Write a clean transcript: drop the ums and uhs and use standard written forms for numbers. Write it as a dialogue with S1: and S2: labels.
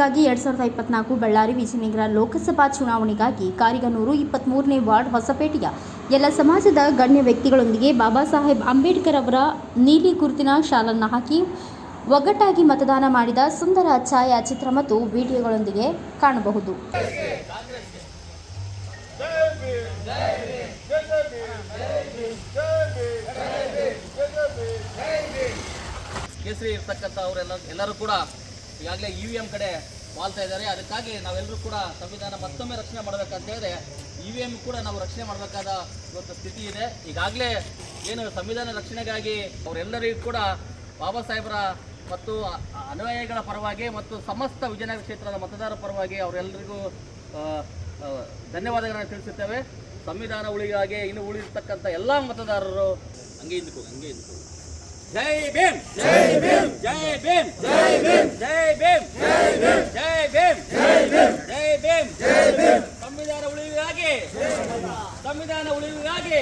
S1: ಉಳಿವಿಗಾಗಿ 2024 ಬಳ್ಳಾರಿ ವಿಜಯನಗರ ಲೋಕಸಭಾ ಚುನಾವಣೆಗಾಗಿ ಕಾರಿಗನೂರು 23ನೇ ವಾರ್ಡ್ ಹೊಸಪೇಟೆಯ ಎಲ್ಲ ಸಮಾಜದ ಗಣ್ಯ ವ್ಯಕ್ತಿಗಳೊಂದಿಗೆ ಬಾಬಾ ಸಾಹೇಬ್ ಅಂಬೇಡ್ಕರ್ ಅವರ ನೀಲಿ ಗುರುತಿನ ಶಾಲನ್ನು ಹಾಕಿ ಒಗ್ಗಟ್ಟಾಗಿ ಮತದಾನ ಮಾಡಿದ ಸುಂದರ ಛಾಯಾಚಿತ್ರ ಮತ್ತು ವಿಡಿಯೋಗಳೊಂದಿಗೆ ಕಾಣಬಹುದು.
S2: ಕೇಸರಿ ಇರ್ತಕ್ಕಂಥ ಎಲ್ಲರೂ ಕೂಡ ಈಗಾಗಲೇ EVM ಕಡೆ ವಾಲ್ತಾ ಇದ್ದಾರೆ. ಅದಕ್ಕಾಗಿ ನಾವೆಲ್ಲರೂ ಕೂಡ ಸಂವಿಧಾನ ಮತ್ತೊಮ್ಮೆ ರಕ್ಷಣೆ ಮಾಡಬೇಕಂತ ಹೇಳಿದ್ರೆ EVM ಕೂಡ ನಾವು ರಕ್ಷಣೆ ಮಾಡಬೇಕಾದ ಇವತ್ತು ಸ್ಥಿತಿ ಇದೆ. ಈಗಾಗಲೇ ಏನು ಸಂವಿಧಾನ ರಕ್ಷಣೆಗಾಗಿ ಅವರೆಲ್ಲರಿಗೂ ಕೂಡ ಬಾಬಾ ಸಾಹೇಬರ ಮತ್ತು ಅನುಯಾಯಿಗಳ ಪರವಾಗಿ ಮತ್ತು ಸಮಸ್ತ ವಿಜಯನಗರ ಕ್ಷೇತ್ರದ ಮತದಾರರ ಪರವಾಗಿ ಅವರೆಲ್ಲರಿಗೂ ಧನ್ಯವಾದಗಳನ್ನು ತಿಳಿಸುತ್ತೇವೆ. ಸಂವಿಧಾನ ಉಳಿಗಾಗಿ ಇನ್ನು ಉಳಿದಿರ್ತಕ್ಕಂಥ ಎಲ್ಲ ಮತದಾರರು ಹಂಗೆ ಹಿಂದಕ್ಕೆ ಜೈ ಭೀಮ್, ಜೈ ಭೀಮ್, ಜೈ ಭೀಮ್, ಜೈ ಭೀಮ್, ಜೈ ಭೀಮ್, ಜೈ ಭೀಮ್, ಜೈ ಭೀಮ್, ಜೈ ಭೀಮ್, ಜೈ ಭೀಮ್, ಜೈ ಭೀಮ್. ಸಂವಿಧಾನ ಉಳಿವಿಗಾಗಿ